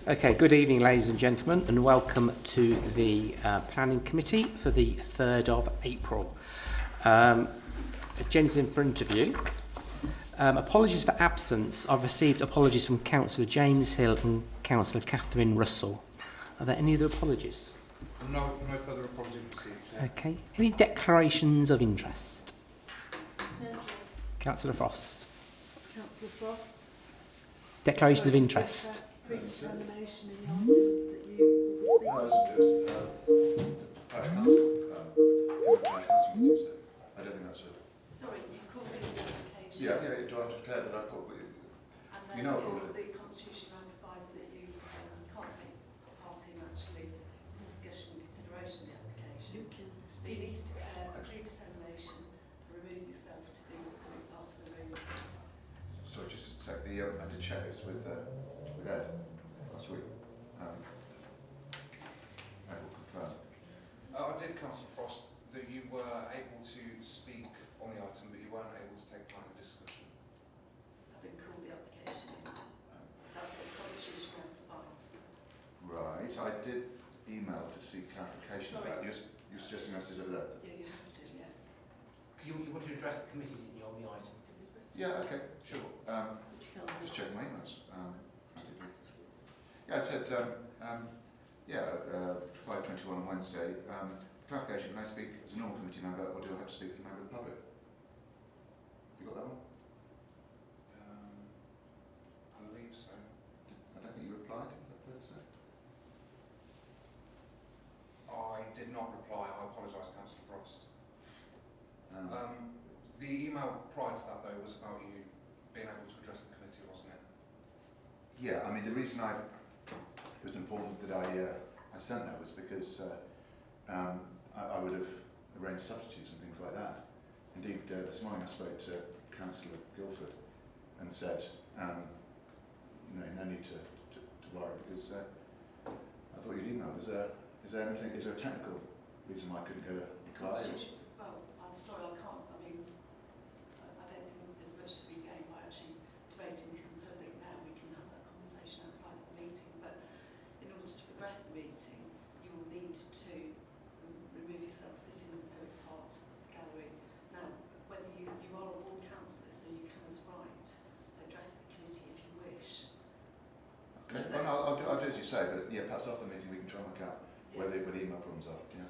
Okay, good evening, ladies and gentlemen, and welcome to the Planning Committee for the 3rd of April. Agenda's in front of you. Apologies for absence. I've received apologies from Councillor James Hill and Councillor Catherine Russell. Are there any other apologies? No further apologies received. Okay. Any declarations of interest? No. Councillor Frost. Councillor Frost. Declarations of interest. Predetermination in the item that you will be speaking. I don't think that's it. Sorry, you've called in the application. Yeah, do I have to declare that I've got... And You know therefore what the Constitution now provides that you can't take part in actually discussion and consideration of the application. So you need to declare a predetermination and remove yourself to be part of the room. So just a sec, I did check this with Ed last week. I will confirm. I did, Councillor Frost, that you were able to speak on the item, but you weren't able to take part in the discussion. Having called the application. That's what the Constitution now provides. Right, I did email to seek clarification Sorry. about it. You're suggesting I sit over there? Yeah, you have to, yes. You wanted to address the committee, didn't you, on the item? Yeah, okay, sure. Just checking my emails. Yeah, I said, 5:21 on Wednesday. Clarification, can I speak as a normal committee member or do I have to speak as a member of the public? Have you got that one? I believe so. I don't think you replied, is that fair to say? I did not reply. I apologise, Councillor Frost. The email prior to that, though, was about you being able to address the committee, wasn't it? Yeah, I mean, the reason it was important that I sent that was because I would have arranged substitutes and things like that. Indeed, this morning I spoke to Councillor Guildford and said, no need to worry because I thought you'd emailed. Is there a technical reason why I couldn't get a reply? Well, I'm sorry, I can't. I mean, I don't think there's much to be gained by actually debating this in public now. We can have that conversation outside of the meeting, but in order to progress the meeting, you will need to remove yourself sitting in the public part of the gallery. Now, whether you are a ward councillor, so you can as right address the committee if you wish. Okay, well, I'll do as you say, but yeah, perhaps after the meeting we can try and work out where the email problems are. Yeah.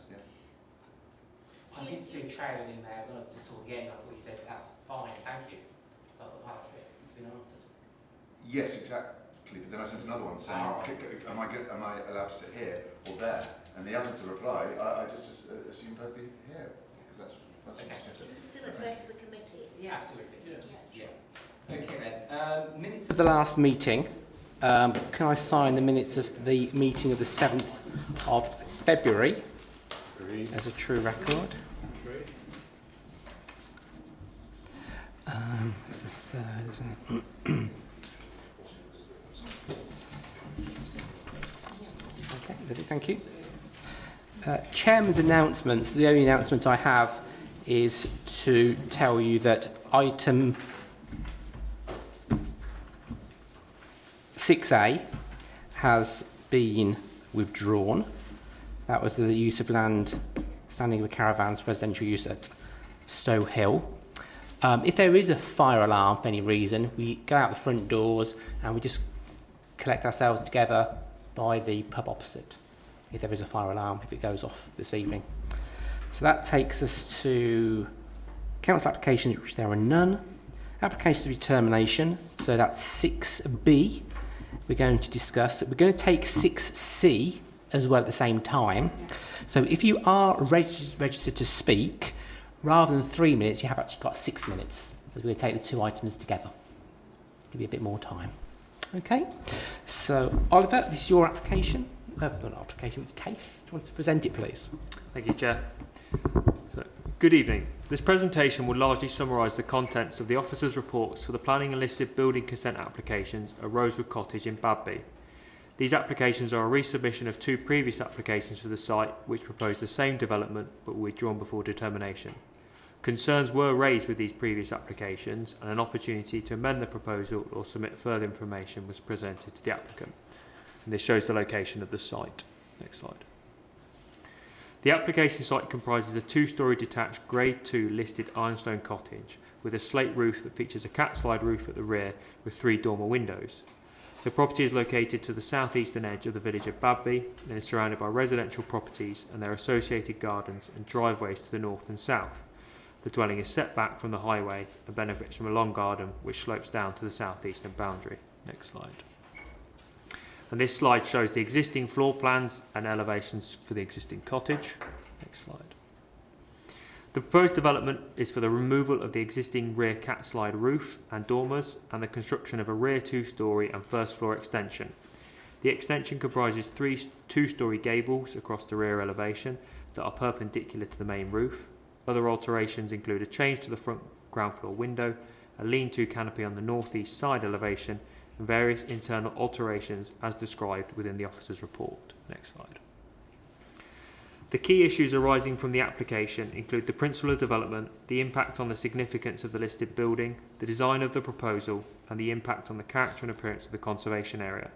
I did see a trailer in there as well, just saw the end. I thought you said that's fine, thank you. So I thought, that's it, it's been answered. Yes, exactly. But then I sent another one saying, am I allowed to sit here or there? And the other to reply, I just assumed I'd be here because that's Okay. what I said. Still address the committee. Yeah, absolutely. Yes. Yeah. Okay then. Minutes of the last meeting. Can I sign the minutes of the meeting of the 7th of February as a true record? It's the 3rd, isn't it? Okay, lovely, thank you. Chairman's announcements. The only announcement I have is to tell you that item 6A has been withdrawn. That was the use of land standing with caravans, residential use at Stowe Hill. If there is a fire alarm for any reason, we go out the front doors and we just collect ourselves together by the pub opposite. If there is a fire alarm, if it goes off this evening. So that takes us to council applications, which there are none. Applications of determination, so that's 6B. We're going to discuss. We're going to take 6C as well at the same time. So if you are registered to speak, rather than 3 minutes, you have actually got 6 minutes. We're going to take the two items together. Give you a bit more time. Okay. So Oliver, this is your application. Not application, case. Do you want to present it, please? Thank you, Chair. Good evening. This presentation will largely summarise the contents of the officers' reports for the planning and listed building consent applications at Rosewood Cottage in Badby. These applications are a resubmission of two previous applications for the site which proposed the same development but were withdrawn before determination. Concerns were raised with these previous applications and an opportunity to amend the proposal or submit further information was presented to the applicant. And this shows the location of the site. Next slide. The application site comprises a 2-storey detached Grade 2 listed ironstone cottage with a slate roof that features a cat slide roof at the rear with 3 dormer windows. The property is located to the southeastern edge of the village of Badby and is surrounded by residential properties and their associated gardens and driveways to the north and south. The dwelling is set back from the highway and benefits from a long garden which slopes down to the southeastern boundary. Next slide. And this slide shows the existing floor plans and elevations for the existing cottage. Next slide. The proposed development is for the removal of the existing rear cat slide roof and dormers and the construction of a rear 2-storey and first floor extension. The extension comprises 3 2-storey gables across the rear elevation that are perpendicular to the main roof. Other alterations include a change to the front ground floor window, a lean-to canopy on the northeast side elevation, and various internal alterations as described within the officer's report. Next slide. The key issues arising from the application include the principle of development, the impact on the significance of the listed building, the design of the proposal, and the impact on the character and appearance of the conservation area.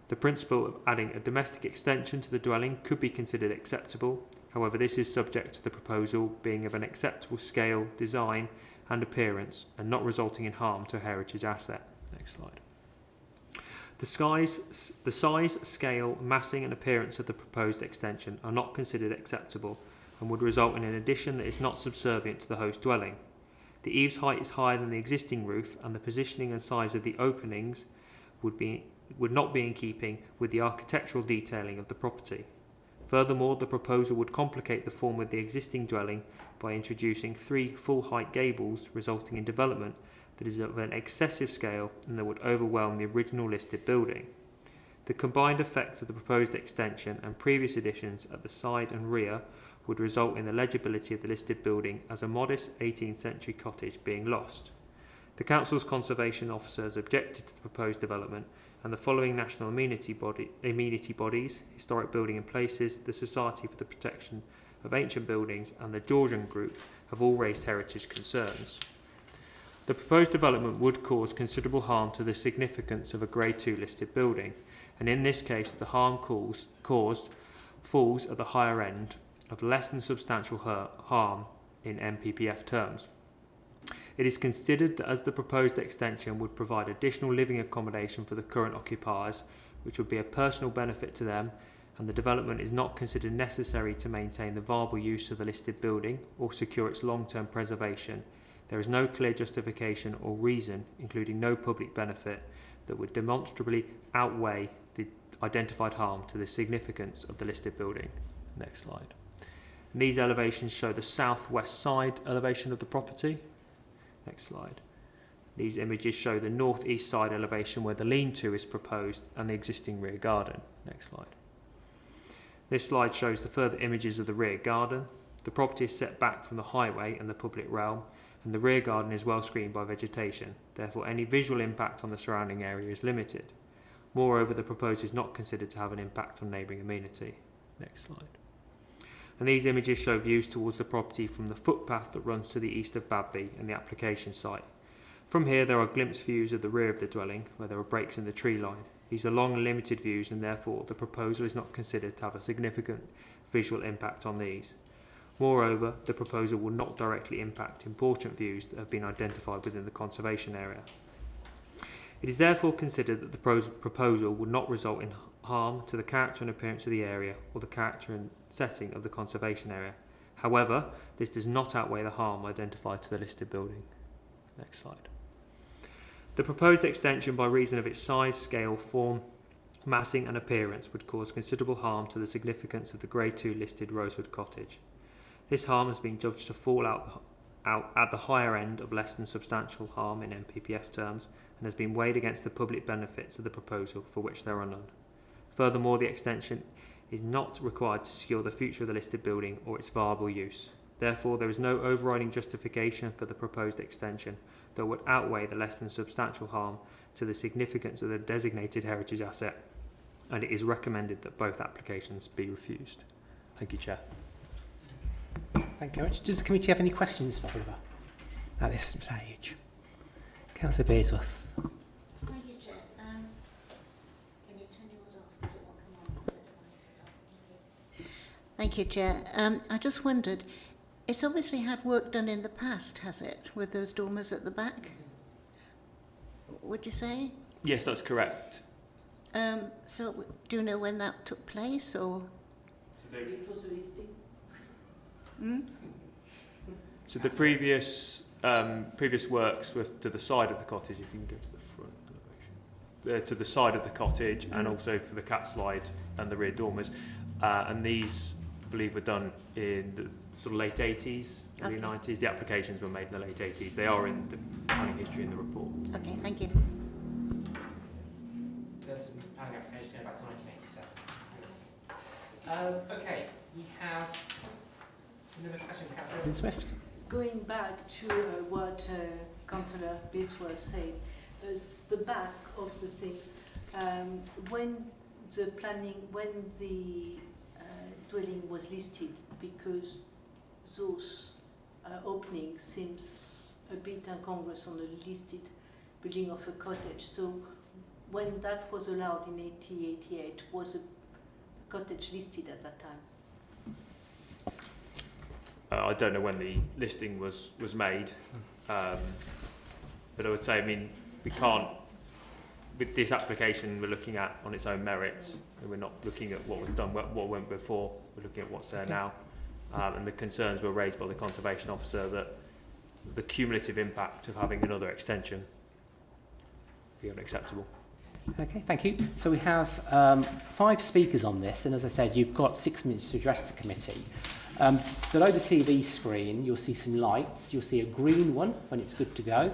The principle of adding a domestic extension to the dwelling could be considered acceptable. However, this is subject to the proposal being of an acceptable scale, design, and appearance, and not resulting in harm to a heritage asset. Next slide. The size, scale, massing and appearance of the proposed extension are not considered acceptable and would result in an addition that is not subservient to the host dwelling. The eaves height is higher than the existing roof and the positioning and size of the openings would not be in keeping with the architectural detailing of the property. Furthermore, the proposal would complicate the form of the existing dwelling by introducing 3 full-height gables, resulting in development that is of an excessive scale and that would overwhelm the original listed building. The combined effects of the proposed extension and previous additions at the side and rear would result in the legibility of the listed building as a modest 18th century cottage being lost. The Council's conservation officers objected to the proposed development, and the following national amenity bodies, Historic Building and Places, the Society for the Protection of Ancient Buildings and the Georgian Group have all raised heritage concerns. The proposed development would cause considerable harm to the significance of a Grade 2 listed building, and in this case the harm caused falls at the higher end of less than substantial harm in NPPF terms. It is considered that as the proposed extension would provide additional living accommodation for the current occupiers, which would be a personal benefit to them, and the development is not considered necessary to maintain the viable use of the listed building or secure its long-term preservation, there is no clear justification or reason, including no public benefit, that would demonstrably outweigh the identified harm to the significance of the listed building. Next slide. And these elevations show the southwest side elevation of the property. Next slide. These images show the northeast side elevation where the lean-to is proposed and the existing rear garden. Next slide. This slide shows the further images of the rear garden. The property is set back from the highway and the public realm, and the rear garden is well screened by vegetation. Therefore, any visual impact on the surrounding area is limited. Moreover, the proposal is not considered to have an impact on neighbouring amenity. Next slide. And these images show views towards the property from the footpath that runs to the east of Badby and the application site. From here, there are glimpse views of the rear of the dwelling, where there are breaks in the tree line. These are long, limited views, and therefore the proposal is not considered to have a significant visual impact on these. Moreover, the proposal will not directly impact important views that have been identified within the conservation area. It is therefore considered that the proposal will not result in harm to the character and appearance of the area or the character and setting of the conservation area. However, this does not outweigh the harm identified to the listed building. Next slide. The proposed extension, by reason of its size, scale, form, massing and appearance, would cause considerable harm to the significance of the Grade 2 listed Rosewood Cottage. This harm has been judged to fall out at the higher end of less than substantial harm in NPPF terms and has been weighed against the public benefits of the proposal, for which there are none. Furthermore, the extension is not required to secure the future of the listed building or its viable use. Therefore, there is no overriding justification for the proposed extension that would outweigh the less than substantial harm to the significance of the designated heritage asset, and it is recommended that both applications be refused. Thank you, Chair. Thank you very much. Does the committee have any questions for Oliver at this stage? Councillor Bearsworth. Thank you, Chair. Can you turn yours off? Thank you, Chair. I just wondered, it's obviously had work done in the past, has it, with those dormers at the back? Would you say? Yes, that's correct. So do you know when that took place, or? Before the listing? So the previous works were to the side of the cottage. If you can go to the front elevation, to the side of the cottage, and also for the cat slide and the rear dormers, and these, I believe, were done in the sort of late 80s, early 90s. The applications were made in the late 80s. They are in the planning history in the report. Okay, thank you. There's some planning application going back to 1987. Okay, we have another question, Councillor Swift. Going back to what Councillor Biddsworth said, is the back of the things. When the dwelling was listed, because those openings seems a bit incongruous on a listed building of a cottage. So when that was allowed in 1888, was a cottage listed at that time? I don't know when the listing was made, but I would say, I mean, we can't, with this application, we're looking at on its own merits, and we're not looking at what was done, what went before, we're looking at what's there now. And the concerns were raised by the Conservation Officer that the cumulative impact of having another extension would be unacceptable. Okay, thank you. So we have 5 speakers on this, and as I said, you've got 6 minutes to address the committee. Below the TV screen, you'll see some lights. You'll see a green one when it's good to go.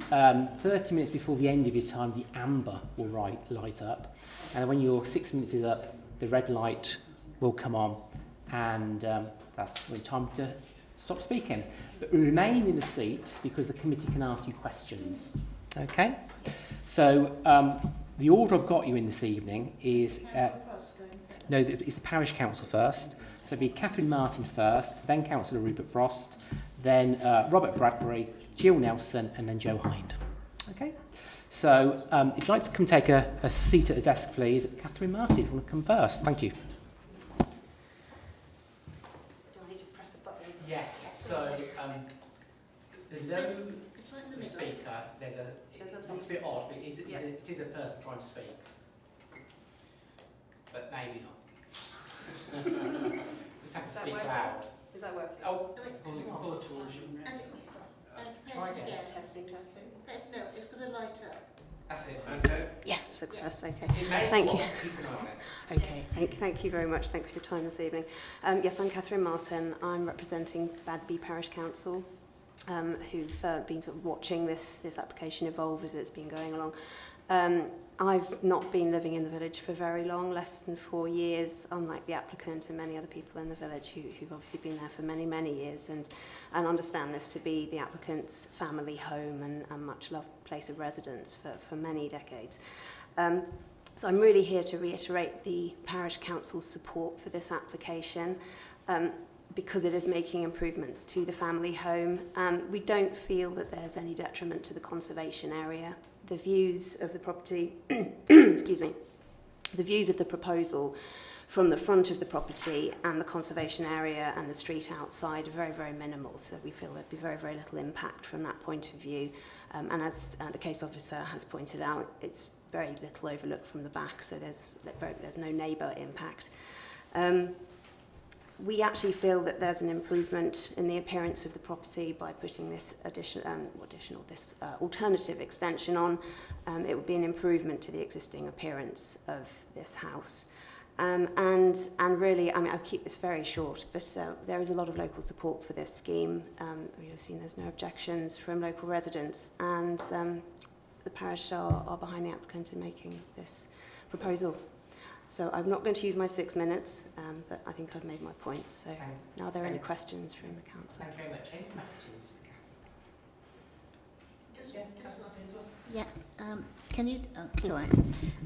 30 minutes before the end of your time, the amber will light up. And when your 6 minutes is up, the red light will come on. And that's when time to stop speaking. But remain in the seat because the committee can ask you questions. Okay? So the order I've got you in this evening is... no, it's the Parish Council first. So it'd be Catherine Martin first, then Councillor Rupert Frost, then Robert Bradbury, Jill Nelson, and then Joe Hind. Okay? So if you'd like to come take a seat at the desk, please. Catherine Martin, if you want to come first. Thank you. Do I need to press a button? Yes, so below the speaker, there's a There's a it looks a face. bit odd, but it Yeah. is a person trying to speak. But maybe not. Just have to Is that speak working? loud. Is that working? Oh, No, it's pull the tools. Try again. Testing. No, it's going to light up. That's it. Yes, success. Okay. It may Thank well, you. so keep an eye on it. Okay, thank you very much. Thanks for your time this evening. Yes, I'm Catherine Martin. I'm representing Badby Parish Council, who've been sort of watching this application evolve as it's been going along. I've not been living in the village for very long, less than 4 years, unlike the applicant and many other people in the village who've obviously been there for many, many years and understand this to be the applicant's family home and much loved place of residence for many decades. So I'm really here to reiterate the Parish Council's support for this application because it is making improvements to the family home. We don't feel that there's any detriment to the conservation area. The views of the property, excuse me, the views of the proposal from the front of the property and the conservation area and the street outside are very, very minimal. So we feel there'd be very, very little impact from that point of view. And as the case officer has pointed out, it's very little overlooked from the back, so there's no neighbour impact. We actually feel that there's an improvement in the appearance of the property by putting this alternative extension on. It would be an improvement to the existing appearance of this house. And really, I mean, I'll keep this very short, but there is a lot of local support for this scheme. You've seen there's no objections from local residents, and the parish are behind the applicant in making this proposal. So I'm not going to use my 6 minutes, but I think I've made my points. So now are there any questions from the council? Thank you very much. Any questions? Yeah, can you... Oh, it's all right.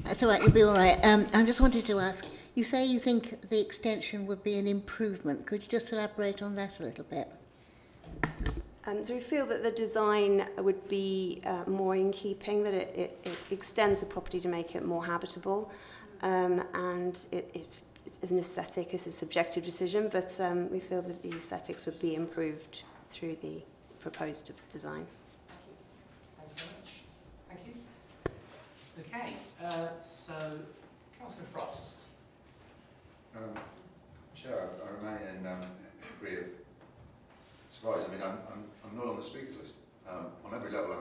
That's all right, you'll be all right. I just wanted to ask, you say you think the extension would be an improvement. Could you just elaborate on that a little bit? So we feel that the design would be more in keeping, that it extends the property to make it more habitable, and it it's an aesthetic, it's a subjective decision, but we feel that the aesthetics would be improved through the proposed design. Thank you very much. Thank you. Okay, so Councillor Frost. Chair, I remain in a degree of surprise. I mean, I'm not on the speakers list. On every level,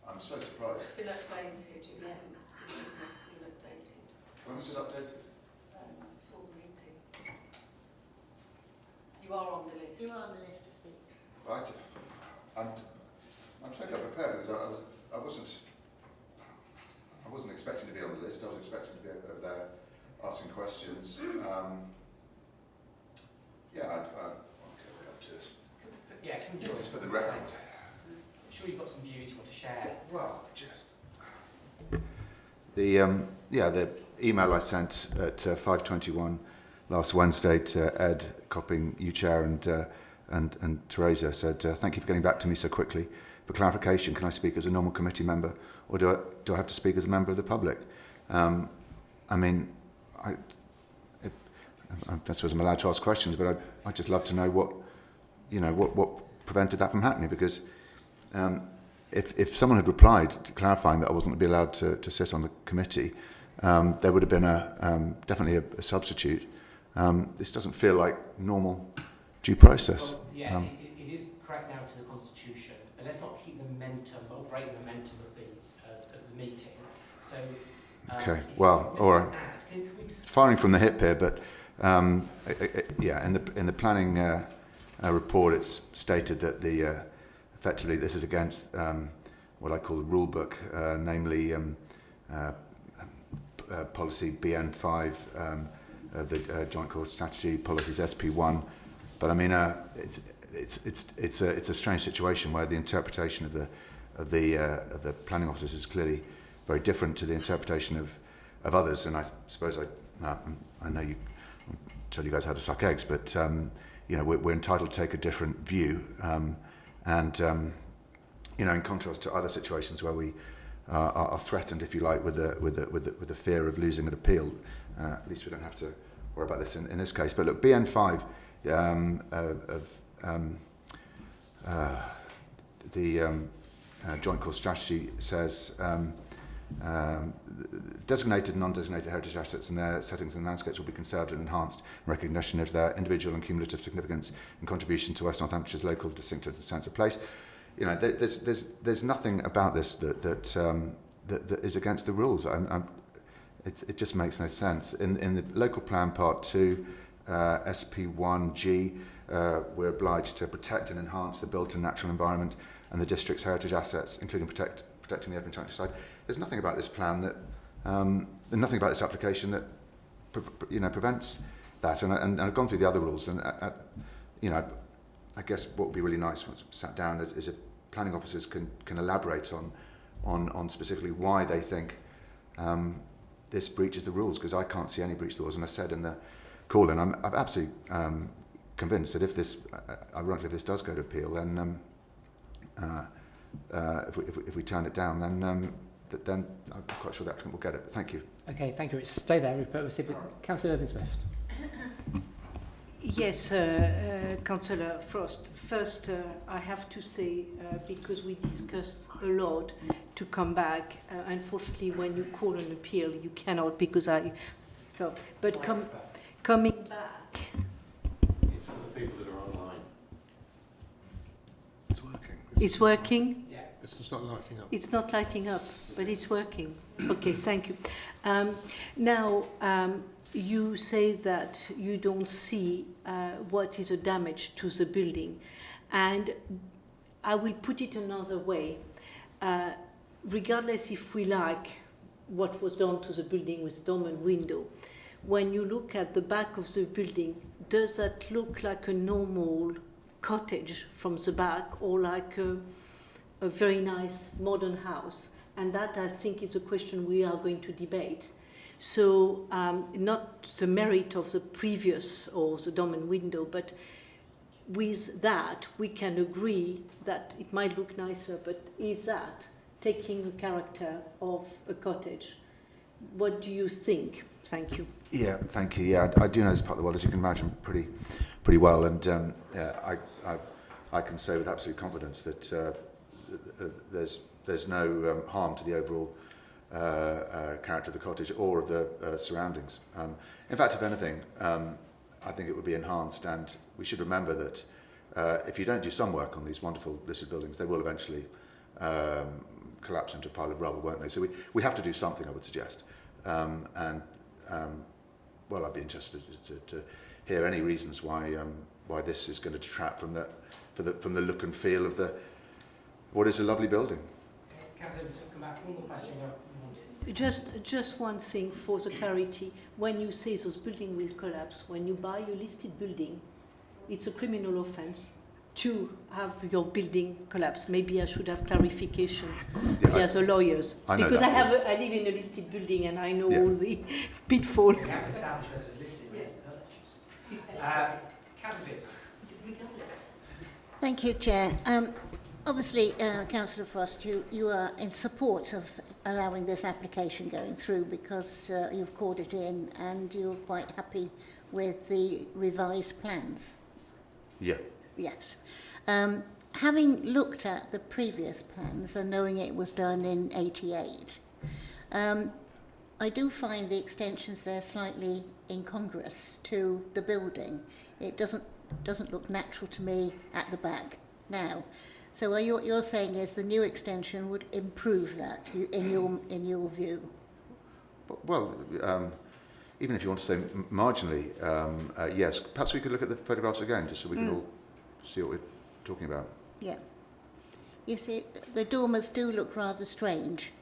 I'm so surprised. It's been updated, you Yeah. haven't seen updated When was it updated? before the meeting. You are on the list. You are on the list to speak. Right. I'm totally unprepared because I wasn't expecting to be on the list. I was expecting to be over there asking questions. Yeah, I'll go up to Yeah, some just for the record. I'm sure you've got some views you want to share. Well, just the email I sent at 5:21 last Wednesday to Ed, copying you, Chair, and Teresa, said thank you for getting back to me so quickly. For clarification, can I speak as a normal committee member, or do I have to speak as a member of the public? I mean, I suppose I'm allowed to ask questions, but I'd just love to know what prevented that from happening, because if someone had replied clarifying that I wasn't going to be allowed to sit on the committee, there would have been definitely a substitute. This doesn't feel like normal due process. Well, yeah, it is correct now to the Constitution, but let's not keep the momentum or break the momentum of the meeting. So, Okay, well, all right. Firing from the hip here, but yeah, in the planning report, it's stated that effectively this is against what I call the rule book, namely policy BN5, the Joint Core Strategy, policies SP1. But I mean, it's a strange situation where the interpretation of the planning officers is clearly very different to the interpretation of others. And I suppose I know you tell you guys how to suck eggs, but we're entitled to take a different view. In contrast to other situations where we are threatened, if you like, with the fear of losing an appeal, at least we don't have to worry about this in this case. But look, BN5 the Joint Core Strategy says designated and non-designated heritage assets and their settings and landscapes will be conserved and enhanced in recognition of their individual and cumulative significance and contribution to West Northamptonshire local distinctive sense of place. There's nothing about this that is against the rules. It just makes no sense. In the local plan part 2, SP1G, we're obliged to protect and enhance the built and natural environment and the district's heritage assets, including protecting the open countryside. There's nothing about this plan that, nothing about this application that, prevents that. And I've gone through the other rules, and I guess what would be really nice once sat down is if planning officers can elaborate on specifically why they think this breaches the rules, because I can't see any breach of the rules. And I said in the call-in, I'm absolutely convinced that if this, ironically, if this does go to appeal, then if we turn it down, then I'm quite sure the applicant will get it. But thank you. Okay, thank you. Stay there, Rupert. We'll see if Councillor Irving-Swift. Yes, Councillor Frost. First, I have to say, because we discussed a lot, to come back. Unfortunately, when you call an appeal, you cannot, because but coming back. It's for the people that are online. It's working. It's working? Yeah. It's just not lighting up. It's not lighting up, but it's working. Okay, thank you. Now, you say that you don't see what is a damage to the building. And I will put it another way. Regardless if we like what was done to the building with dome and window, when you look at the back of the building, does that look like a normal cottage from the back, or like a very nice modern house? And that, I think, is a question we are going to debate. So not the merit of the previous or the dome and window, but with that we can agree that it might look nicer, but is that taking the character of a cottage? what do you think? Thank you. Yeah, thank you. Yeah, I do know this part of the world, as you can imagine, pretty well, and I can say with absolute confidence that there's no harm to the overall character of the cottage or of the surroundings. In fact, if anything, I think it would be enhanced, and we should remember that if you don't do some work on these wonderful listed buildings, they will eventually collapse into a pile of rubble, won't they? So we have to do something, I would suggest. Well, I'd be interested to hear any reasons why this is going to detract from the look and feel of what is a lovely building. Councillor, come back. One more question. Just one thing for the clarity. When you say those buildings will collapse, when you buy a listed building, it's a criminal offence to have your building collapse. Maybe I should have clarification via the lawyers. I know because that. I live in a listed building and I know Yeah. all the pitfalls. We have to establish whether it's listed or purchased. Councillor Pitt. Regardless. Thank you, Chair. Obviously, Councillor Frost, you are in support of allowing this application going through because you've called it in and you're quite happy with the revised plans. Yeah. Yes. Having looked at the previous plans and knowing it was done in '88, I do find the extensions there slightly incongruous to the building. It doesn't look natural to me at the back now. So what you're saying is the new extension would improve that in your view? Well, even if you want to say marginally, yes. Perhaps we could look at the photographs again, just so we can all see what we're talking about. Yeah. You see, the dormers do look rather strange.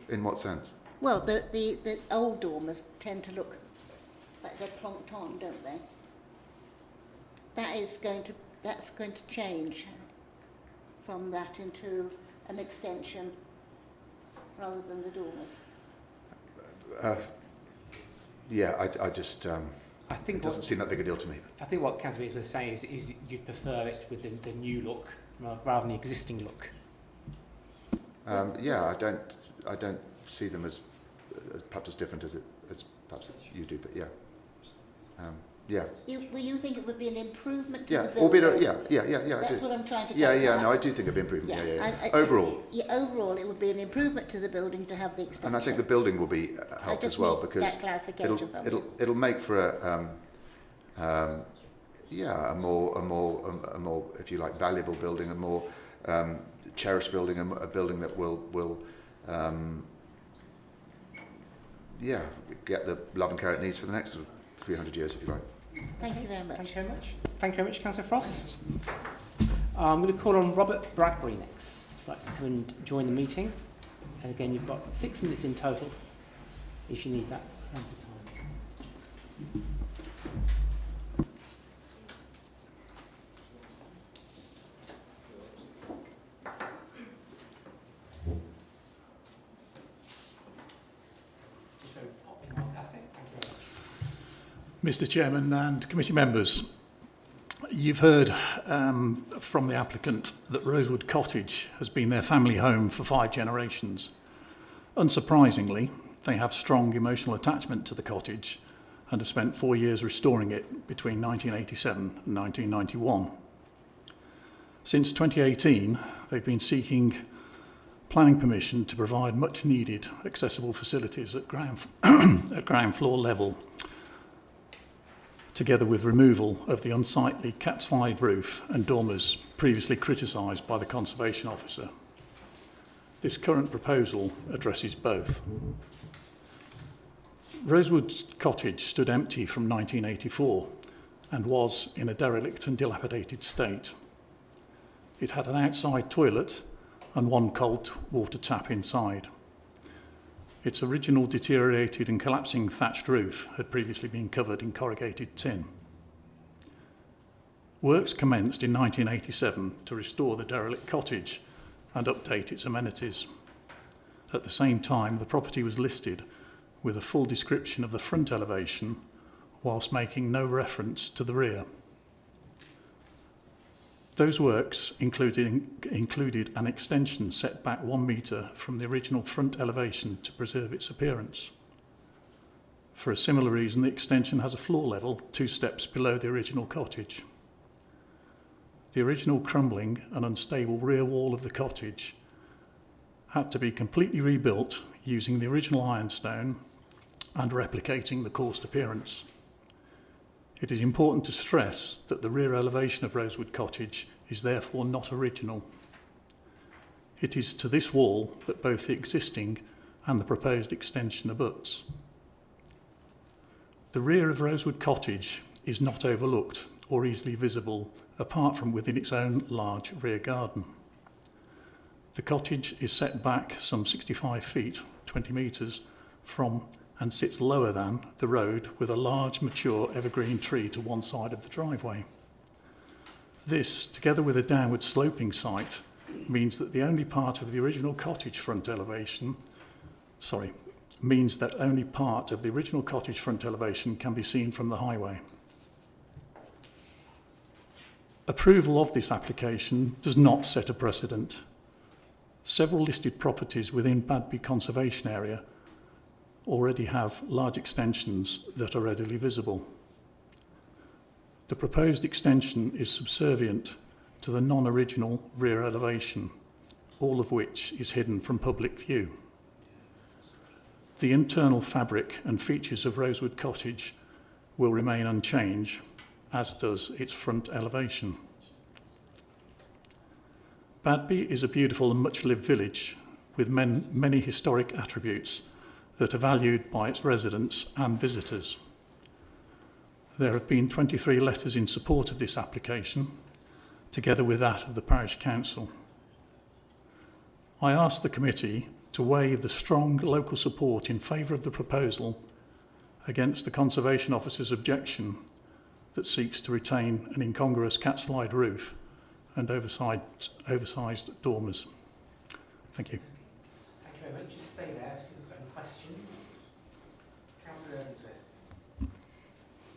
In what sense? Well, the old dormers tend to look like they're plonked on, don't they? That's going to change from that into an extension rather than the dormers. Yeah, I just I think it doesn't seem that big a deal to me. I think what Councillor Beers was saying is you'd prefer it with the new look rather than the existing look. Yeah, I don't see them as perhaps as different as perhaps you do, but yeah. Yeah. You think it would be an improvement to Yeah, the building? albeit, yeah. I That's do. what I'm trying to Yeah, get yeah. at. No, I do think it'd be improvement. Yeah. I- Overall, Yeah, overall, it would be an improvement to the building to have the extension. and I think the building will be helped as well need because that clarification from you. it'll make for a more if you like valuable building, a more cherished building, a building that will get the love and care it needs for the next 300 years, if you like. Thank you very much. Thank you very much. Thank you very much, Councillor Frost. I'm going to call on Robert Bradbury next. I'd like to come and join the meeting. And again, you've got 6 minutes in total, if you need that length of time. Just very pop in one, that's it. Thank you very much. Mr. Chairman and committee members, you've heard from the applicant that Rosewood Cottage has been their family home for 5 generations. Unsurprisingly, they have strong emotional attachment to the cottage and have spent 4 years restoring it between 1987 and 1991. Since 2018, they've been seeking planning permission to provide much needed accessible facilities at ground floor level, together with removal of the unsightly cat slide roof and dormers previously criticised by the Conservation Officer. This current proposal addresses both. Rosewood Cottage stood empty from 1984 and was in a derelict and dilapidated state. It had an outside toilet and 1 cold water tap inside. Its original deteriorated and collapsing thatched roof had previously been covered in corrugated tin. Works commenced in 1987 to restore the derelict cottage and update its amenities. At the same time, the property was listed with a full description of the front elevation, whilst making no reference to the rear. Those works included an extension set back 1 metre from the original front elevation to preserve its appearance. For a similar reason, the extension has a floor level 2 steps below the original cottage. The original crumbling and unstable rear wall of the cottage had to be completely rebuilt using the original ironstone and replicating the coursed appearance. It is important to stress that the rear elevation of Rosewood Cottage is therefore not original. It is to this wall that both the existing and the proposed extension abuts. The rear of Rosewood Cottage is not overlooked or easily visible apart from within its own large rear garden. The cottage is set back some 65 feet, 20 metres, from and sits lower than the road with a large mature evergreen tree to one side of the driveway. This, together with a downward sloping site, means that the only part of the original cottage front elevation, can be seen from the highway. Approval of this application does not set a precedent. Several listed properties within Badby Conservation Area already have large extensions that are readily visible. The proposed extension is subservient to the non-original rear elevation, all of which is hidden from public view. The internal fabric and features of Rosewood Cottage will remain unchanged, as does its front elevation. Badby is a beautiful and much-lived village with many historic attributes that are valued by its residents and visitors. There have been 23 letters in support of this application, together with that of the Parish Council. I ask the committee to weigh the strong local support in favour of the proposal against the Conservation Officer's objection that seeks to retain an incongruous cat-slide roof and oversized dormers. Thank you. Thank you very much. Just stay there, see if we've got any questions. Councillor Earnsworth.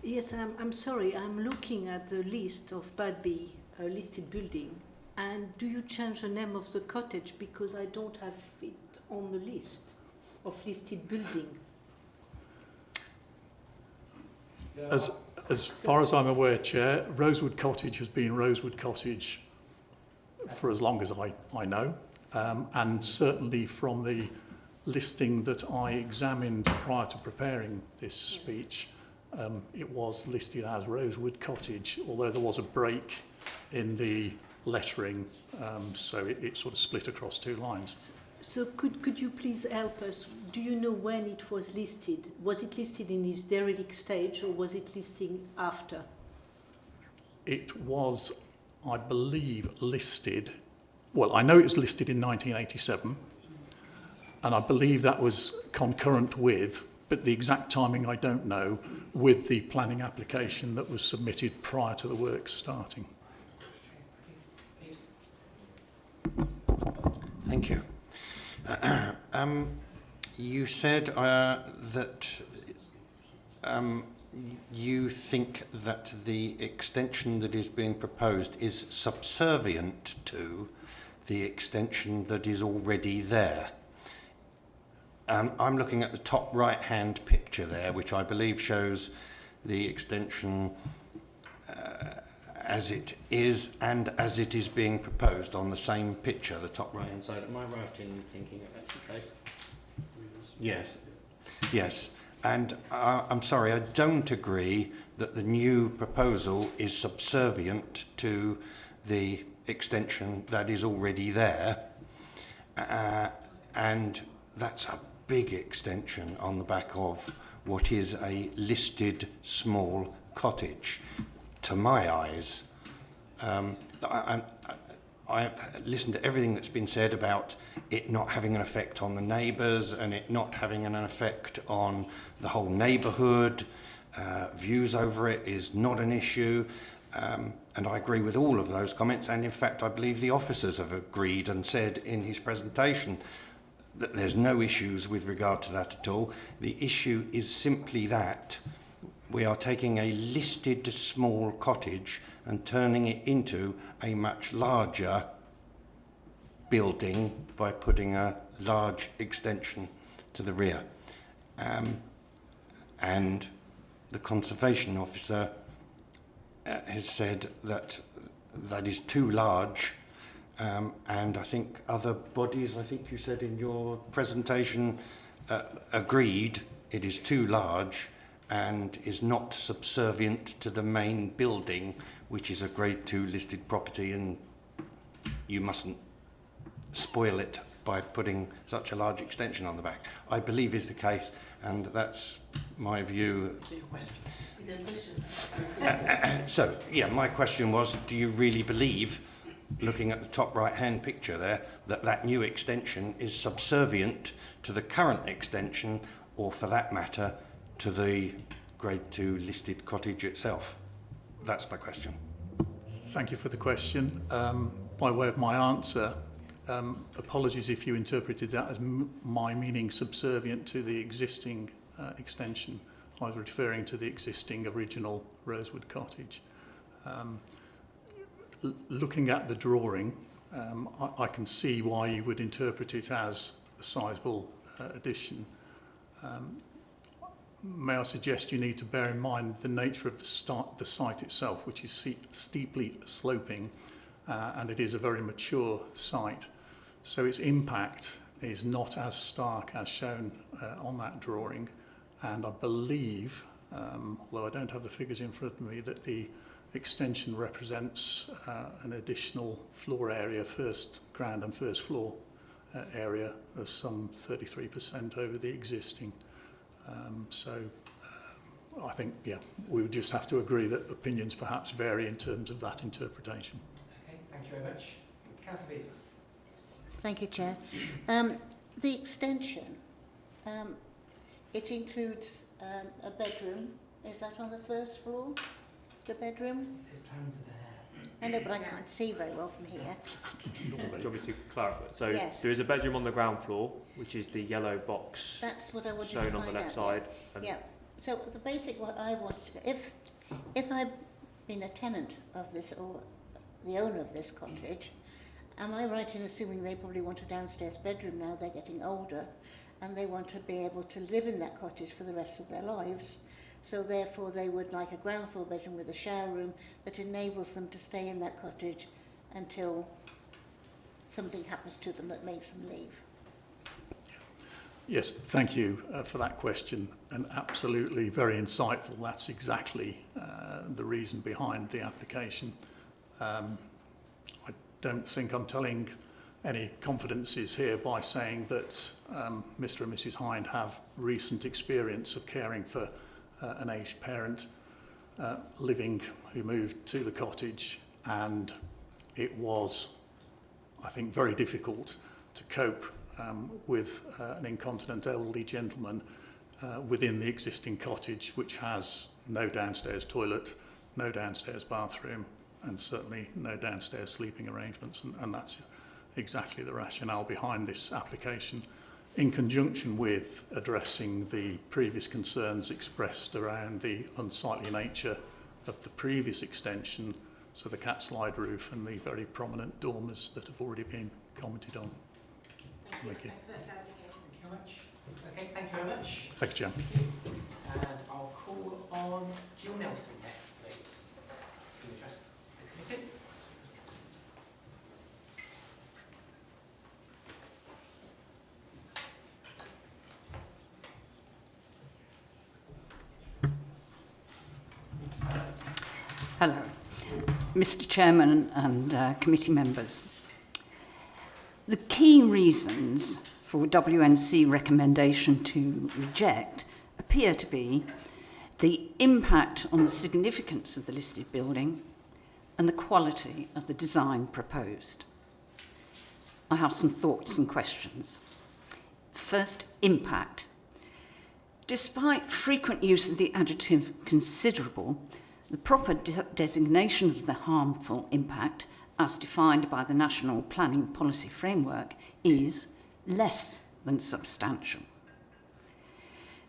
Yes, I'm sorry, I'm looking at the list of Badby listed building, and do you change the name of the cottage because I don't have it on the list of listed building? As far as I'm aware, Chair, Rosewood Cottage has been Rosewood Cottage for as long as I know, and certainly from the listing that I examined prior to preparing this speech, it was listed as Rosewood Cottage, although there was a break in the lettering, so it sort of split across 2 lines. So could you please help us? Do you know when it was listed? Was it listed in its derelict stage or was it listed after? It was, I believe, listed, well, I know it was listed in 1987, and I believe that was concurrent with, but the exact timing I don't know, with the planning application that was submitted prior to the works starting. Thank you. You said that you think that the extension that is being proposed is subservient to the extension that is already there. I'm looking at the top right-hand picture there, which I believe shows the extension as it is and as it is being proposed on the same picture, the top right-hand side. Am I right in thinking that that's the case? Yes. Yes. And I'm sorry, I don't agree that the new proposal is subservient to the extension that is already there. And that's a big extension on the back of what is a listed small cottage. To my eyes, I listened to everything that's been said about it not having an effect on the neighbours and it not having an effect on the whole neighbourhood. Views over it is not an issue, and I agree with all of those comments, and in fact I believe the officers have agreed and said in his presentation that there's no issues with regard to that at all. The issue is simply that we are taking a listed small cottage and turning it into a much larger building by putting a large extension to the rear. and the conservation officer has said that that is too large, and I think other bodies, I think you said in your presentation, agreed it is too large and is not subservient to the main building, which is a Grade 2 listed property, and you mustn't spoil it by putting such a large extension on the back. I believe is the case, and that's my view. So, yeah, my question was, do you really believe, looking at the top right-hand picture there, that that new extension is subservient to the current extension, or for that matter, to the Grade 2 listed cottage itself? That's my question. Thank you for the question. By way of my answer, apologies if you interpreted that as my meaning subservient to the existing extension. I was referring to the existing original Rosewood cottage. Looking at the drawing, I can see why you would interpret it as a sizable addition. May I suggest you need to bear in mind the nature of the site itself, which is steeply sloping, and it is a very mature site. So its impact is not as stark as shown on that drawing. And I believe, although I don't have the figures in front of me, that the extension represents an additional floor area, first ground and first floor area of some 33% over the existing. I think, yeah, we would just have to agree that opinions perhaps vary in terms of that interpretation. Okay, thank you very much. Councillor Beesworth. Thank you, Chair. The extension, it includes a bedroom. Is that on the first floor, the bedroom? The plans are there. I know, but I can't see very well from here. Do you want me to clarify? So Yes. there is a bedroom on the ground floor, which is the yellow box That's what I wanted to shown find on the left out, side. Yeah. And Yeah. So the basic what I want, if I've been a tenant of this or the owner of this cottage, am I right in assuming they probably want a downstairs bedroom now? They're getting older, and they want to be able to live in that cottage for the rest of their lives. So therefore they would like a ground floor bedroom with a shower room that enables them to stay in that cottage until something happens to them that makes them leave. Yes, thank you for that question, and absolutely very insightful. That's exactly the reason behind the application. I don't think I'm telling any confidences here by saying that Mr. and Mrs. Hind have recent experience of caring for an aged parent who moved to the cottage, and it was, I think, very difficult to cope with an incontinent elderly gentleman within the existing cottage, which has no downstairs toilet, no downstairs bathroom, and certainly no downstairs sleeping arrangements. And that's exactly the rationale behind this application, in conjunction with addressing the previous concerns expressed around the unsightly nature of the previous extension, so the cat slide roof and the very prominent dormers that have already been commented on. Thank you. Thank you very much. Okay, thank you very much. Thank you, Chair. And I'll call on Jill Nelson next, please, to address the committee. Hello, Mr. Chairman and committee members. The key reasons for WNC recommendation to reject appear to be the impact on the significance of the listed building and the quality of the design proposed. I have some thoughts and questions. First, impact. Despite frequent use of the adjective considerable, the proper designation of the harmful impact, as defined by the National Planning Policy Framework, is less than substantial.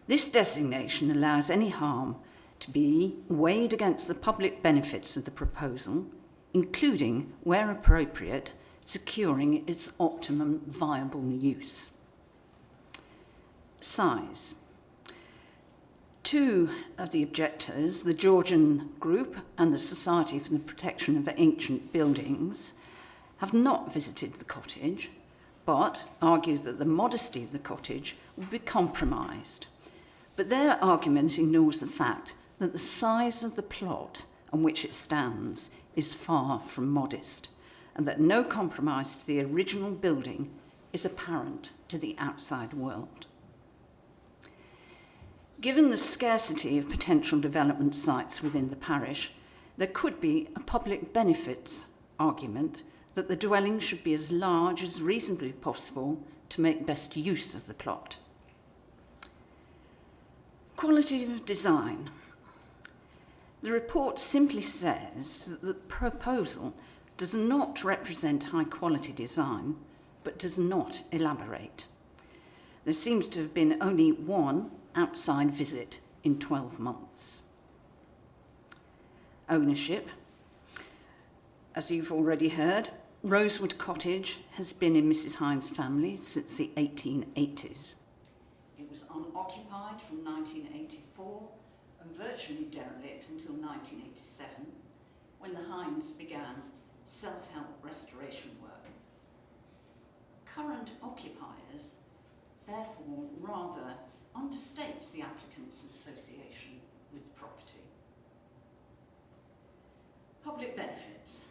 This designation allows any harm to be weighed against the public benefits of the proposal, including, where appropriate, securing its optimum viable use. Size. Two of the objectors, the Georgian Group and the Society for the Protection of Ancient Buildings, have not visited the cottage, but argue that the modesty of the cottage will be compromised. But their argument ignores the fact that the size of the plot on which it stands is far from modest, and that no compromise to the original building is apparent to the outside world. Given the scarcity of potential development sites within the parish, there could be a public benefits argument that the dwelling should be as large as reasonably possible to make best use of the plot. Quality of design. The report simply says that the proposal does not represent high quality design, but does not elaborate. There seems to have been only one outside visit in 12 months. Ownership. As you've already heard, Rosewood Cottage has been in Mrs. Hines' family since the 1880s. It was unoccupied from 1984 and virtually derelict until 1987, when the Hines began self-help restoration work. Current occupiers therefore rather understates the applicant's association with the property. Public benefits.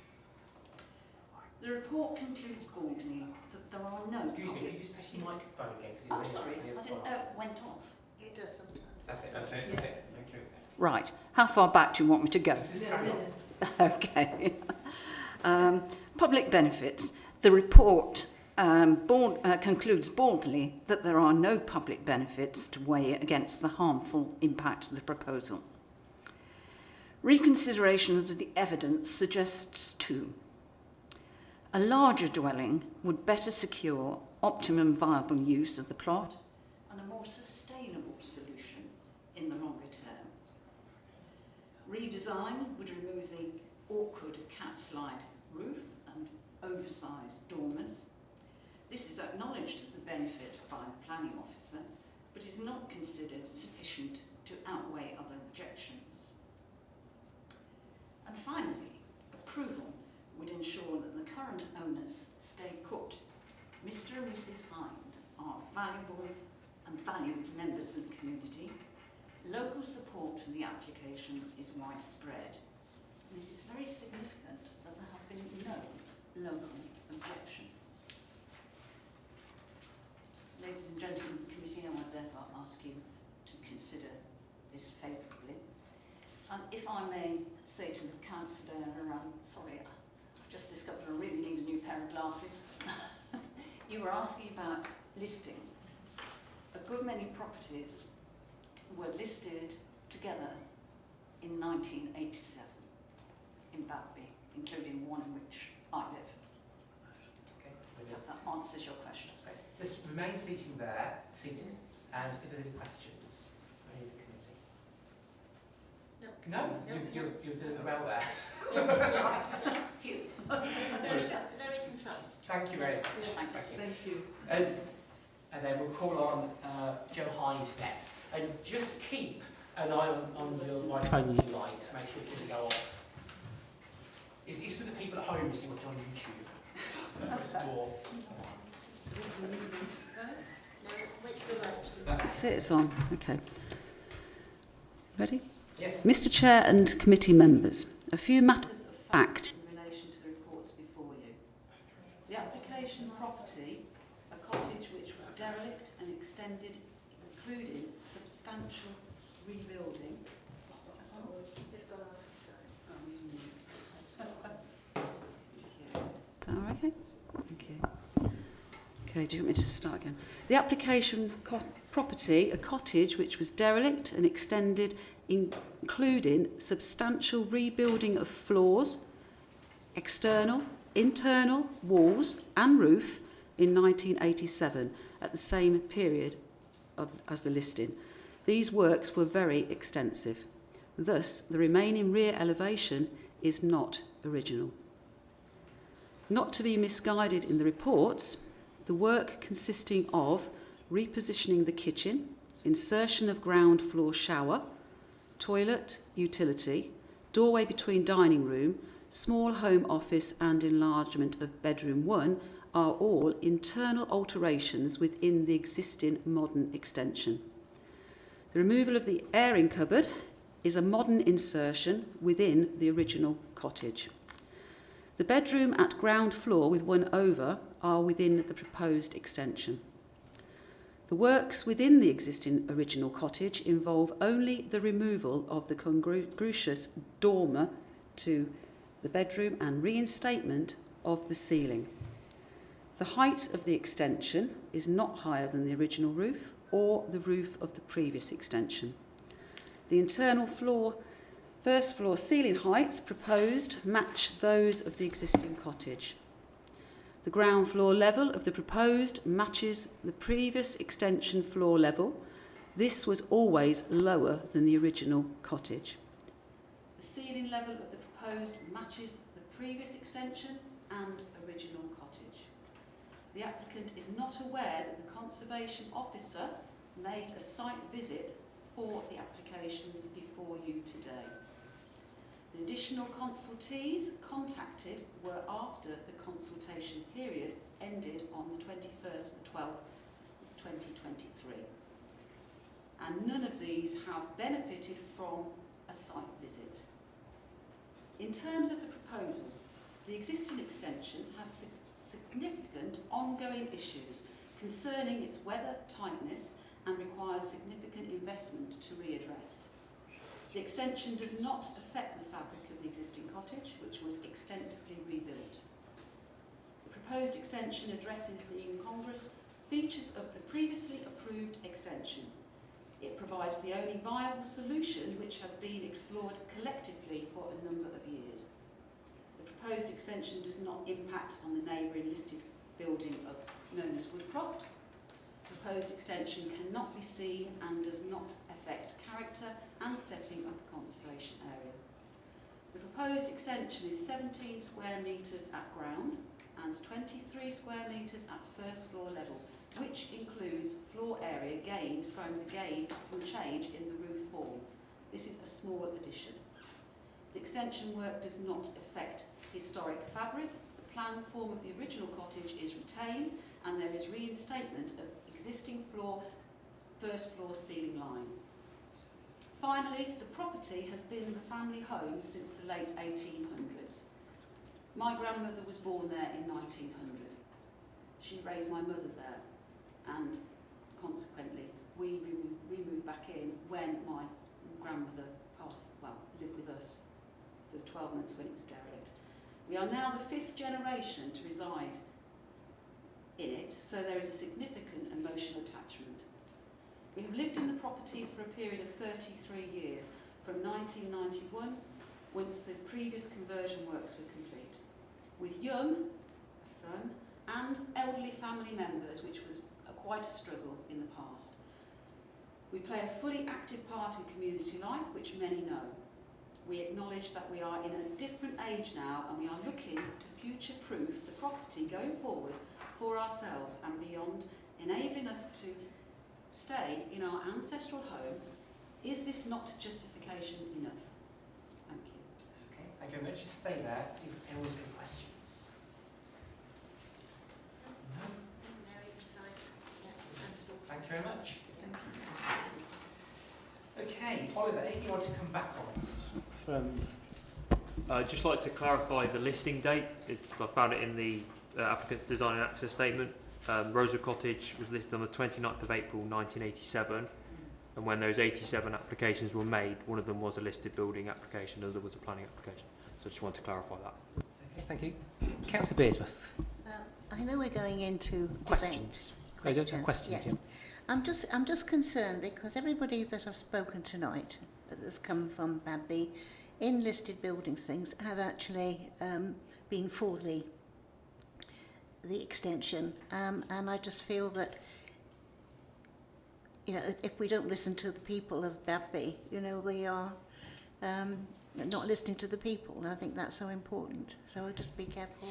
The report concludes boldly that there are no Excuse me, public... could you just press your microphone again? 'Cause it Oh, rings sorry, up. I didn't know it went off. It does sometimes. That's it, that's it, that's it. Thank you. Right, how far back do you want me to go? Just carry on. Okay. Public benefits. The report concludes boldly that there are no public benefits to weigh against the harmful impact of the proposal. Reconsideration of the evidence suggests two. A larger dwelling would better secure optimum viable use of the plot and a more sustainable solution in the longer term. Redesign would remove the awkward cat slide roof and oversized dormers. This is acknowledged as a benefit by the planning officer, but is not considered sufficient to outweigh other objections. And finally, approval would ensure that the current owners stay put. Mr. and Mrs. Hind are valuable and valued members of the community. Local support for the application is widespread, and it is very significant that there have been no local objections. Ladies and gentlemen of the committee, I would therefore ask you to consider this favourably. And if I may say to the councillor, sorry, I've just discovered I really need a new pair of glasses. You were asking about listing. A good many properties were listed together in 1987 in Bagby, including one in which I live. Okay. So that answers your question. That's great. Just remain seated there, seated, and see if there's any questions from any of the committee. No? You're doing well there. Yes, few. Very concise. Thank you very much. Thank you. And then we'll call on Joe Hind next. And just keep an eye on your microphone and your light to make sure it doesn't go off. It's for the people at home who see what's on YouTube. That's what's more. That's it, it's on. Okay. Ready? Yes. Mr. Chair and committee members, a few matters of fact in relation to the reports before you. The application property, a cottage which was derelict and extended, including substantial rebuilding. It's gone off. Is that all right, okay? Thank you. Okay, do you want me to start again? The application property, a cottage which was derelict and extended, including substantial rebuilding of floors, external, internal walls and roof in 1987 at the same period as the listing. These works were very extensive. Thus, the remaining rear elevation is not original. Not to be misguided in the reports, the work consisting of repositioning the kitchen, insertion of ground floor shower, toilet, utility, doorway between dining room, small home office and enlargement of bedroom 1 are all internal alterations within the existing modern extension. The removal of the airing cupboard is a modern insertion within the original cottage. The bedroom at ground floor with 1 over are within the proposed extension. The works within the existing original cottage involve only the removal of the congruous dormer to the bedroom and reinstatement of the ceiling. The height of the extension is not higher than the original roof or the roof of the previous extension. The internal first floor ceiling heights proposed match those of the existing cottage. The ground floor level of the proposed matches the previous extension floor level. This was always lower than the original cottage. The ceiling level of the proposed matches the previous extension and original cottage. The applicant is not aware that the Conservation Officer made a site visit for the applications before you today. The additional consultees contacted were after the consultation period ended on the 21st of the 12th, 2023. And none of these have benefited from a site visit. In terms of the proposal, the existing extension has significant ongoing issues concerning its weather tightness and requires significant investment to readdress. The extension does not affect the fabric of the existing cottage, which was extensively rebuilt. The proposed extension addresses the incongruous features of the previously approved extension. It provides the only viable solution which has been explored collectively for a number of years. The proposed extension does not impact on the neighbouring listed building known as Woodcroft. The proposed extension cannot be seen and does not affect character and setting of the conservation area. The proposed extension is 17 square metres at ground and 23 square metres at first floor level, which includes floor area gained from change in the roof form. This is a small addition. The extension work does not affect historic fabric. The plan form of the original cottage is retained and there is reinstatement of existing first floor ceiling line. Finally, the property has been the family home since the late 1800s. My grandmother was born there in 1900. She raised my mother there, and consequently we moved back in when my grandmother lived with us for 12 months when it was derelict. We are now the 5th generation to reside in it, so there is a significant emotional attachment. We have lived in the property for a period of 33 years, from 1991, once the previous conversion works were complete, with Young, a son, and elderly family members, which was quite a struggle in the past. We play a fully active part in community life, which many know. We acknowledge that we are in a different age now, and we are looking to future-proof the property going forward for ourselves and beyond, enabling us to stay in our ancestral home. Is this not justification enough? Thank you. Okay, thank you very much. Just stay there, see if anyone's got any questions. No? Very precise. Yeah, Thank you very much. Okay, Oliver, anything you want to come back on? I'd just like to clarify the listing date. I found it in the applicant's design and access statement. Rosewood Cottage was listed on the 29th of April 1987, and when those 87 applications were made, one of them was a listed building application, the other was a planning application. So I just want to clarify that. Okay, thank you. Councillor Bearsworth. I know we're going into Questions. Questions, yes. I'm just concerned because everybody that I've spoken tonight that's come from Babby in listed buildings things have actually been for the extension, and I just feel that, you know, if we don't listen to the people of Babby, you know, we are not listening to the people, and I think that's so important. So I'll just be careful.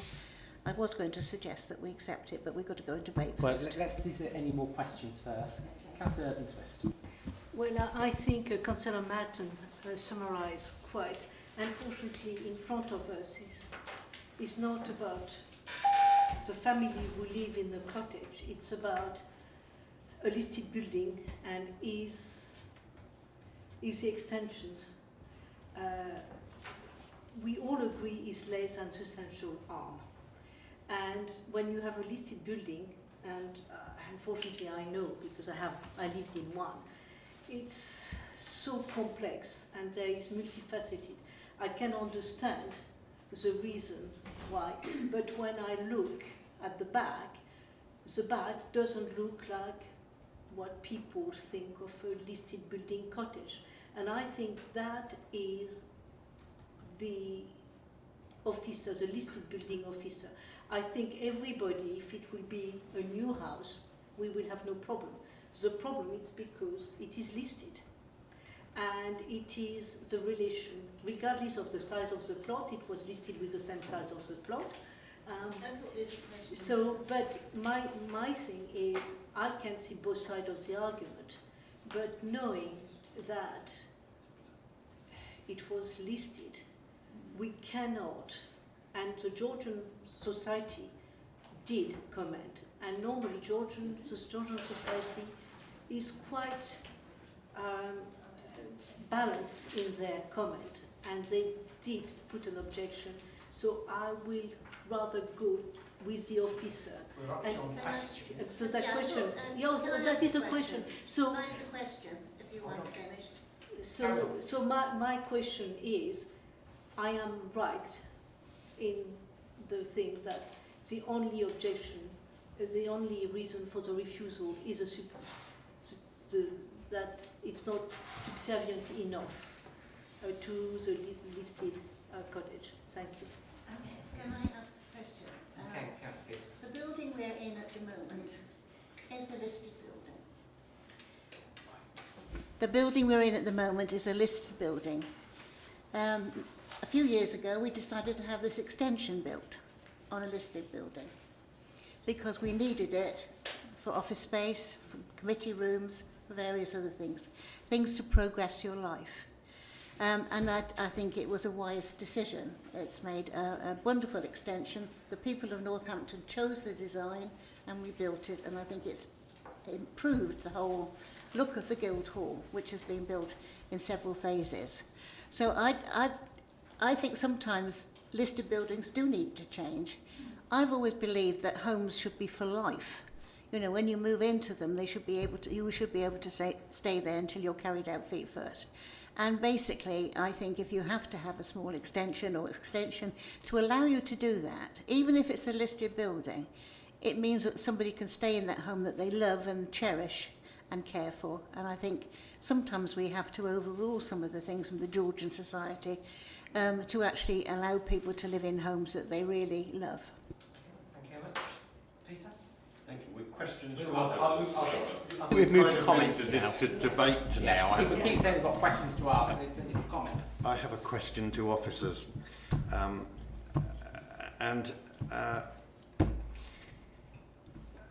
I was going to suggest that we accept it, but we've got to go into debate Well, first. let's see if there are any more questions first. Councillor Irving-Swift. Well, I think Councillor Martin summarised quite. Unfortunately, in front of us is not about the family who live in the cottage. It's about a listed building and is the extension. We all agree is less than substantial harm. And when you have a listed building, and unfortunately I know because I lived in one, it's so complex and there is multifaceted. I can understand the reason why, but when I look at the back doesn't look like what people think of a listed building cottage. And I think that is the officer, the listed building officer. I think everybody, if it will be a new house, we will have no problem. The problem is because it is listed. And it is the relation, regardless of the size of the plot, it was listed with the same size of the plot. But my thing is, I can see both sides of the argument, but knowing that it was listed, we cannot, and the Georgian Society did comment, and normally the Georgian Society is quite balanced in their comment, and they did put an objection, so I will rather go with the officer. So that question, that is a question. So mine's a question, if you want finished. So my question is, I am right in the thing that the only objection, the only reason for the refusal is that it's not subservient enough to the listed cottage. Thank you. Okay. Can I ask a question? Okay, Councillor. The building we're in at the moment is a listed building. The building we're in at the moment is a listed building. A few years ago, we decided to have this extension built on a listed building because we needed it for office space, for committee rooms, for various other things to progress your life. And I think it was a wise decision. It's made a wonderful extension. The people of Northampton chose the design and we built it, and I think it's improved the whole look of the Guildhall, which has been built in several phases. So I think sometimes listed buildings do need to change. I've always believed that homes should be for life. You know, when you move into them, you should be able to stay there until you're carried out feet first. And basically, I think if you have to have a small extension to allow you to do that, even if it's a listed building, it means that somebody can stay in that home that they love and cherish and care for. And I think sometimes we have to overrule some of the things from the Georgian Society to actually allow people to live in homes that they really love. Thank you very much. Peter? Thank you. With questions to others. We've moved to comments now. To debate now. People keep saying we've got questions to ask, and it's in the comments. I have a question to officers.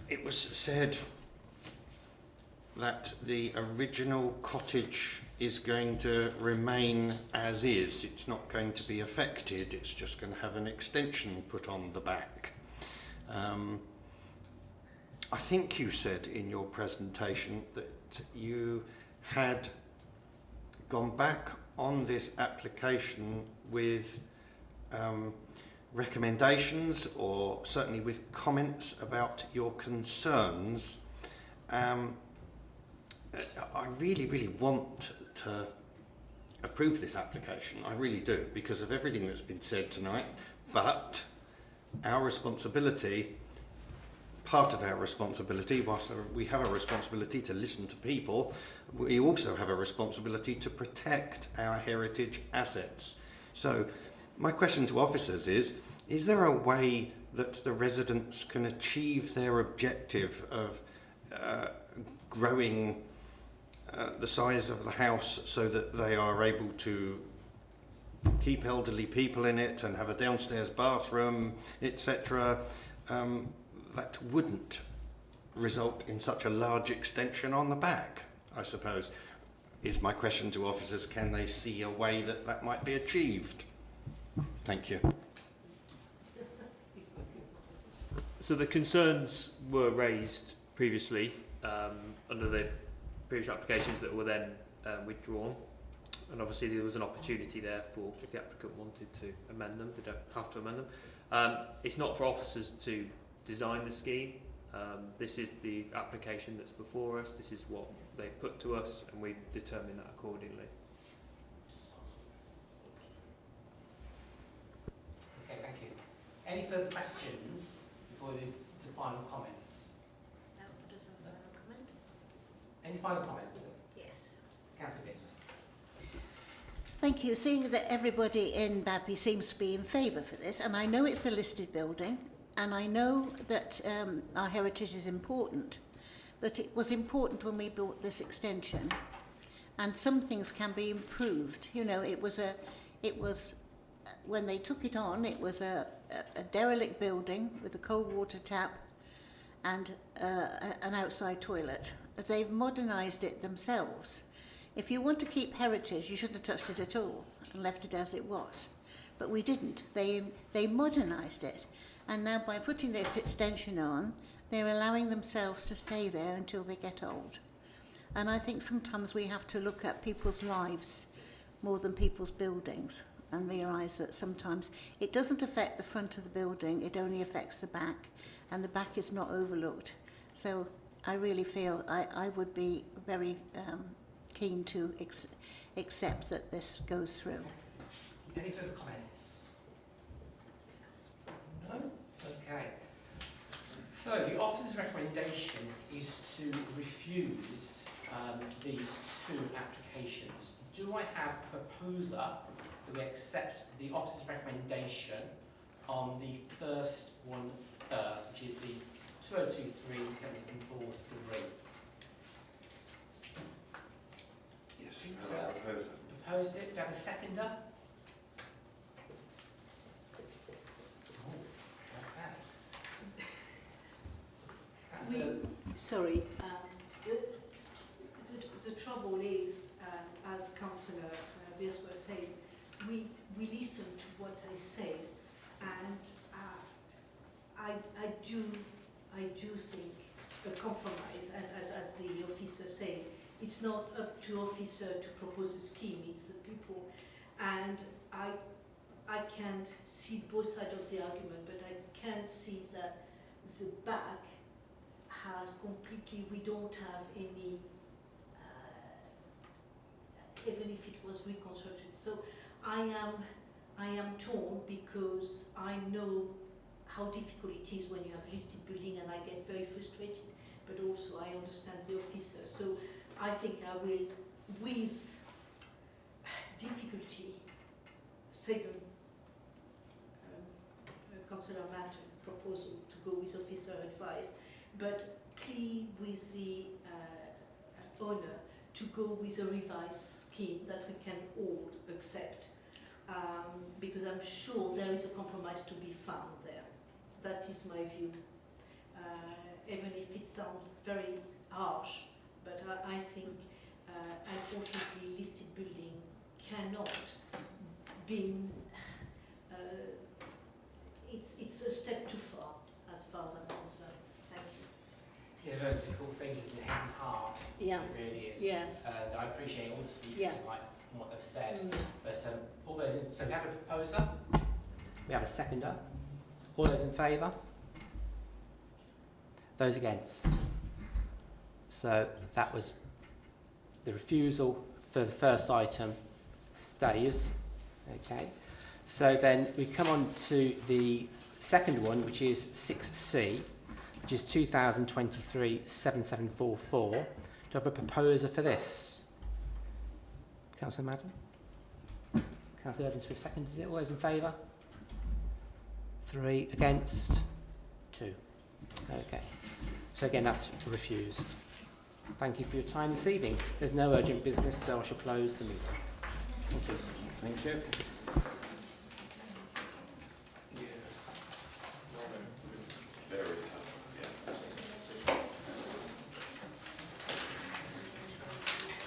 It was said that the original cottage is going to remain as is. It's not going to be affected. It's just going to have an extension put on the back. I think you said in your presentation that you had gone back on this application with recommendations, or certainly with comments about your concerns. I really want to approve this application. I really do, because of everything that's been said tonight. But our responsibility, part of our responsibility, whilst we have a responsibility to listen to people, we also have a responsibility to protect our heritage assets. So my question to officers is there a way that the residents can achieve their objective of growing the size of the house so that they are able to keep elderly people in it and have a downstairs bathroom, etc., that wouldn't result in such a large extension on the back, I suppose. Is my question to officers, can they see a way that that might be achieved? Thank you. So the concerns were raised previously under the previous applications that were then withdrawn, and obviously there was an opportunity there for, if the applicant wanted to amend them, they don't have to amend them. It's not for officers to design the scheme. This is the application that's before us, this is what they've put to us, and we determine that accordingly. Okay, thank you. Any further questions before we move to final comments? No, does have a final comment? Any final comments? Yes. Councillor Pearson. Thank you. Seeing that everybody in Babby seems to be in favour for this, and I know it's a listed building, and I know that our heritage is important, but it was important when we built this extension, and some things can be improved. You know, it was when they took it on, it was a derelict building with a cold water tap and an outside toilet. They've modernised it themselves. If you want to keep heritage, you shouldn't have touched it at all and left it as it was. But we didn't. They modernised it. And now by putting this extension on, they're allowing themselves to stay there until they get old. And I think sometimes we have to look at people's lives more than people's buildings and realise that sometimes it doesn't affect the front of the building, it only affects the back, and the back is not overlooked. So I really feel I would be very keen to accept that this goes through. Any further comments? No? Okay. So the officer's recommendation is to refuse these two applications. Do I have a proposer that we accept the officer's recommendation on the first one first, which is the 2023 774-3? Yes, I propose that. Propose it. Do you have a seconder? Sorry, the trouble is, as Councillor Beersworth said, we listen to what I said, and I do think a compromise, and as the officer said, it's not up to officer to propose a scheme, it's the people, and I can't see both sides of the argument, but I can see that the back has completely, we don't have any, even if it was reconstructed. So I am torn because I know how difficult it is when you have listed building, and I get very frustrated, but also I understand the officer. So I think I will, with difficulty, second Councillor Matt proposal to go with officer advice, but plea with the owner to go with a revised scheme that we can all accept, because I'm sure there is a compromise to be found there. That is my view, even if it sounds very harsh, but I think unfortunately listed building cannot be, it's a step too far as far as I'm concerned. Thank you. Yeah, very difficult things is inherent hard. Yeah. It really is. Yes. And I appreciate all the speakers Yeah. tonight and what they've said. Mm. But all those in, so we have a proposer, we have a seconder. All those in favour? Those against? So that was the refusal for the first item stays. Okay. So then we come on to the second one, which is 6C, which is 2023 7744. Do you have a proposer for this? Councillor Madden? Councillor Evans for seconded it. All those in favour? 3 against, 2. Okay. So again, that's refused. Thank you for your time this evening. There's no urgent business, so I shall close the meeting. Thank you. Thank you.